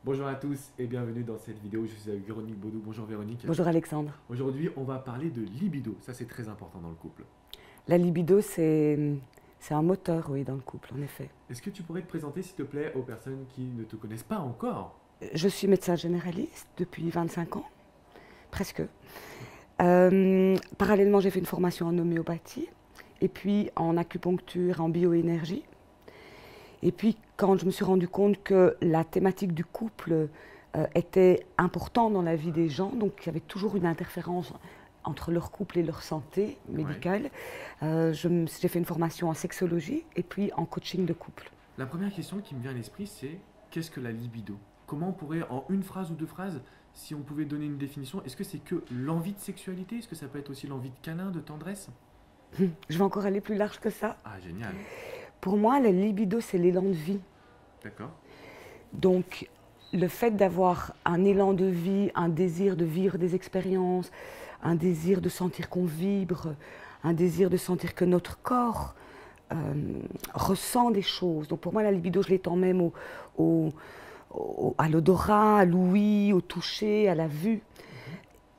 Bonjour à tous et bienvenue dans cette vidéo. Je suis avec Véronique Baudou. Bonjour Véronique. Bonjour Alexandre. Aujourd'hui, on va parler de libido. Ça, c'est très important dans le couple. La libido, c'est un moteur, oui, dans le couple, en effet. Est-ce que tu pourrais te présenter, s'il te plaît, aux personnes qui ne te connaissent pas encore? Je suis médecin généraliste depuis 25 ans, presque. Parallèlement, j'ai fait une formation en homéopathie et puis en acupuncture, en bioénergie. Et puis, quand je me suis rendu compte que la thématique du couple était importante dans la vie des gens, donc il y avait toujours une interférence entre leur couple et leur santé médicale, j'ai fait une formation en sexologie et puis en coaching de couple. La première question qui me vient à l'esprit, c'est qu'est-ce que la libido? Comment on pourrait, en une phrase ou deux phrases, si on pouvait donner une définition, est-ce que c'est que l'envie de sexualité? Est-ce que ça peut être aussi l'envie de câlin, de tendresse? Je vais encore aller plus large que ça. Ah, génial. Pour moi, la libido, c'est l'élan de vie. D'accord. Donc, le fait d'avoir un élan de vie, un désir de vivre des expériences, un désir de sentir qu'on vibre, un désir de sentir que notre corps ressent des choses. Donc, pour moi, la libido, je l'étends même à l'odorat, à l'ouïe, au toucher, à la vue.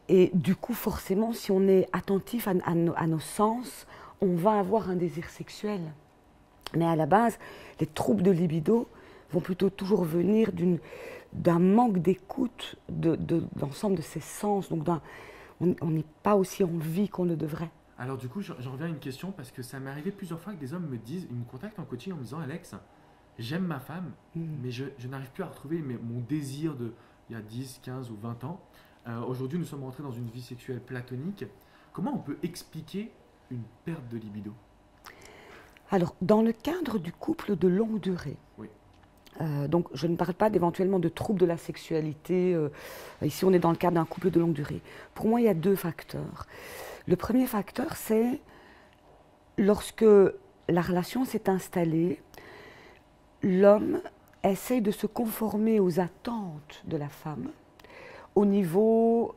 Et du coup, forcément, si on est attentif à nos sens, on va avoir un désir sexuel. Mais à la base, les troubles de libido vont plutôt toujours venir d'un manque d'écoute de l'ensemble de ses sens. Donc on n'est pas aussi en vie qu'on le devrait. Alors du coup, j'en reviens à une question parce que ça m'est arrivé plusieurs fois que des hommes me disent, ils me contactent en coaching en me disant Alex, j'aime ma femme, mais je n'arrive plus à retrouver mon désir de il y a 10, 15 ou 20 ans. Aujourd'hui, nous sommes rentrés dans une vie sexuelle platonique. Comment on peut expliquer une perte de libido? Alors, dans le cadre du couple de longue durée, oui. Donc je ne parle pas d'éventuellement de troubles de la sexualité. Ici, on est dans le cadre d'un couple de longue durée. Pour moi, il y a deux facteurs. Le premier facteur, c'est lorsque la relation s'est installée, l'homme essaye de se conformer aux attentes de la femme au niveau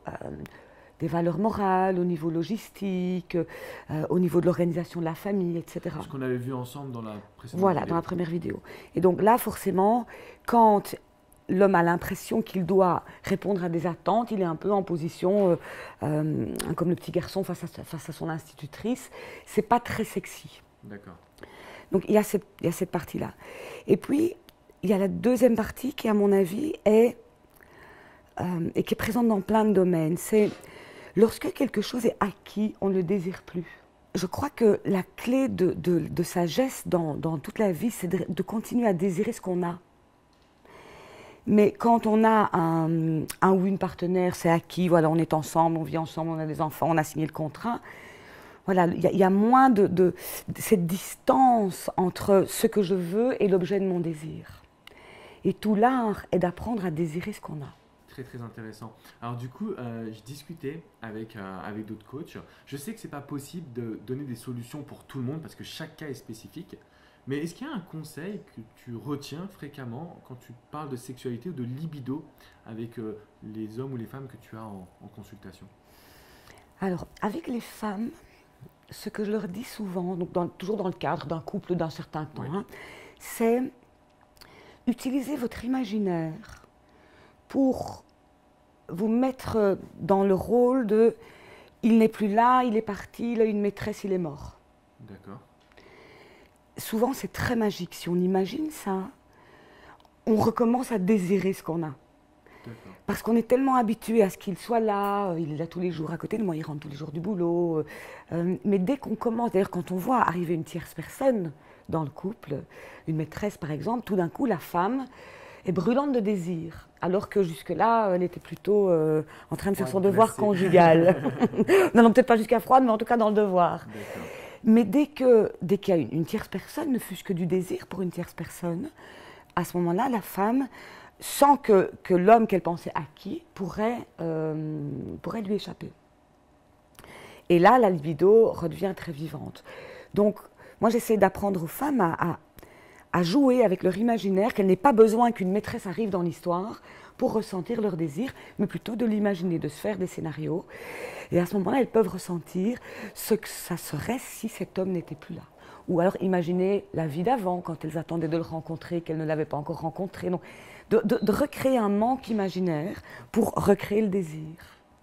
des valeurs morales, au niveau logistique, au niveau de l'organisation de la famille, etc. Ce qu'on avait vu ensemble dans la précédente Voilà, vidéo. dans la première vidéo. Et donc là, forcément, quand l'homme a l'impression qu'il doit répondre à des attentes, il est un peu en position, comme le petit garçon face à son institutrice. C'est pas très sexy. D'accord. Donc il y a cette partie-là. Et puis, il y a la deuxième partie qui, à mon avis, et qui est présente dans plein de domaines. C'est lorsque quelque chose est acquis, on ne le désire plus. Je crois que la clé de sagesse dans toute la vie, c'est de continuer à désirer ce qu'on a. Mais quand on a un ou une partenaire, c'est acquis, voilà, on est ensemble, on vit ensemble, on a des enfants, on a signé le contrat. Voilà, il y a moins de cette distance entre ce que je veux et l'objet de mon désir. Et tout l'art est d'apprendre à désirer ce qu'on a. Très très intéressant. Alors du coup, je discutais avec d'autres coachs. Je sais que c'est pas possible de donner des solutions pour tout le monde parce que chaque cas est spécifique. Mais est-ce qu'il y a un conseil que tu retiens fréquemment quand tu parles de sexualité ou de libido avec les hommes ou les femmes que tu as en consultation? Alors, avec les femmes, ce que je leur dis souvent, donc toujours dans le cadre d'un couple d'un certain temps, oui. C'est utiliser votre imaginaire pour vous mettre dans le rôle de « il n'est plus là, il est parti, il a une maîtresse, il est mort ». D'accord. Souvent, c'est très magique. Si on imagine ça, on recommence à désirer ce qu'on a. Parce qu'on est tellement habitué à ce qu'il soit là, il est là tous les jours à côté de moi, il rentre tous les jours du boulot. Mais dès qu'on commence, d'ailleurs quand on voit arriver une tierce personne dans le couple, une maîtresse par exemple, tout d'un coup la femme est brûlante de désir. Alors que jusque-là, elle était plutôt en train de faire son devoir conjugal. Non, peut-être pas jusqu'à froide, mais en tout cas dans le devoir. Mais dès qu'il y a une tierce personne, ne fût-ce que du désir pour une tierce personne, à ce moment-là, la femme, sans que l'homme qu'elle pensait acquis, pourrait lui échapper. Et là, la libido redevient très vivante. Donc, moi, j'essaie d'apprendre aux femmes à jouer avec leur imaginaire, qu'elles n'aient pas besoin qu'une maîtresse arrive dans l'histoire pour ressentir leur désir, mais plutôt de l'imaginer, de se faire des scénarios. Et à ce moment-là, elles peuvent ressentir ce que ça serait si cet homme n'était plus là. Ou alors imaginer la vie d'avant, quand elles attendaient de le rencontrer, qu'elles ne l'avaient pas encore rencontré. Donc de recréer un manque imaginaire pour recréer le désir.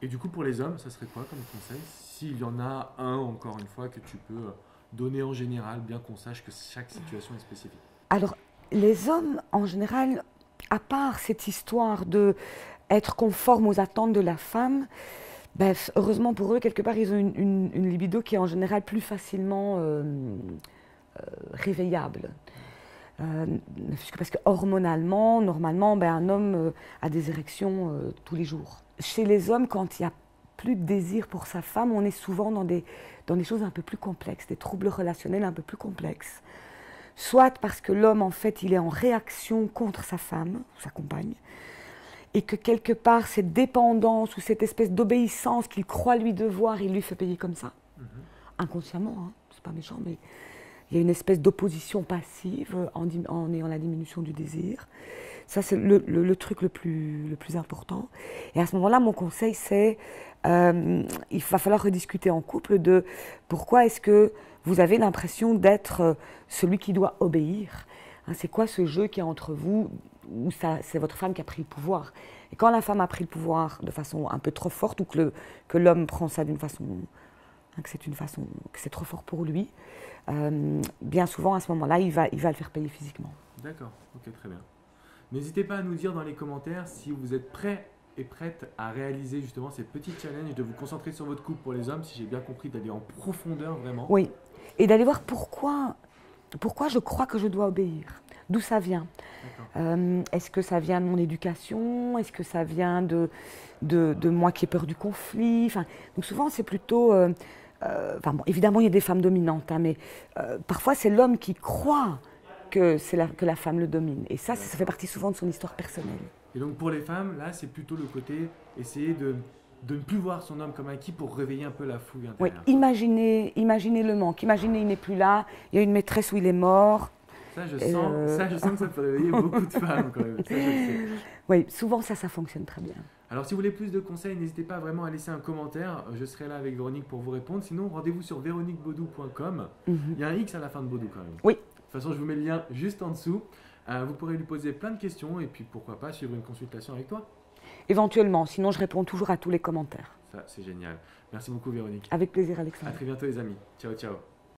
Et du coup, pour les hommes, ça serait quoi comme conseil? S'il y en a un, encore une fois, que tu peux donner en général, bien qu'on sache que chaque situation est spécifique. Alors, les hommes, en général, à part cette histoire de être conforme aux attentes de la femme, ben, heureusement pour eux, quelque part, ils ont une libido qui est en général plus facilement réveillable. Parce que hormonalement, normalement, ben, un homme a des érections tous les jours. Chez les hommes, quand il n'y a plus de désir pour sa femme, on est souvent dans des choses un peu plus complexes, des troubles relationnels un peu plus complexes. Soit parce que l'homme, en fait, il est en réaction contre sa femme, sa compagne, et que quelque part, cette dépendance ou cette espèce d'obéissance qu'il croit lui devoir, il lui fait payer comme ça, inconsciemment, hein, c'est pas méchant, mais il y a une espèce d'opposition passive en ayant la diminution du désir. Ça, c'est le truc le plus important. Et à ce moment-là, mon conseil, c'est il va falloir rediscuter en couple de pourquoi est-ce que vous avez l'impression d'être celui qui doit obéir. Hein, c'est quoi ce jeu qui est entre vous où c'est votre femme qui a pris le pouvoir. Et quand la femme a pris le pouvoir de façon un peu trop forte ou que l'homme prend ça d'une façon, hein, que c'est trop fort pour lui, bien souvent à ce moment-là, il va le faire payer physiquement. D'accord, ok, très bien. N'hésitez pas à nous dire dans les commentaires si vous êtes prêts et prête à réaliser justement ces petits challenges, de vous concentrer sur votre couple pour les hommes, si j'ai bien compris, d'aller en profondeur vraiment. Oui, et d'aller voir pourquoi je crois que je dois obéir, d'où ça vient. Est-ce que ça vient de mon éducation? Est-ce que ça vient de moi qui ai peur du conflit? Enfin, donc souvent c'est plutôt... bon, évidemment il y a des femmes dominantes, hein, mais parfois c'est l'homme qui croit que la femme le domine. Et ça fait partie souvent de son histoire personnelle. Et donc pour les femmes, là, c'est plutôt le côté essayer de ne plus voir son homme comme acquis pour réveiller un peu la fougue intérieure. Oui, imaginez le manque. Imaginez il n'est plus là, il y a une maîtresse où il est mort. Ça, je sens que ça peut réveiller beaucoup de femmes quand même. Ça, je le sais. Oui, souvent ça fonctionne très bien. Alors si vous voulez plus de conseils, n'hésitez pas vraiment à laisser un commentaire. Je serai là avec Véronique pour vous répondre. Sinon, rendez-vous sur véroniquebaudou.com. Il y a un X à la fin de Baudou quand même. Oui. De toute façon, je vous mets le lien juste en dessous. Vous pourrez lui poser plein de questions et puis pourquoi pas suivre une consultation avec toi. Éventuellement, sinon je réponds toujours à tous les commentaires. Ça, c'est génial. Merci beaucoup Véronique. Avec plaisir Alexandre. À très bientôt les amis. Ciao, ciao.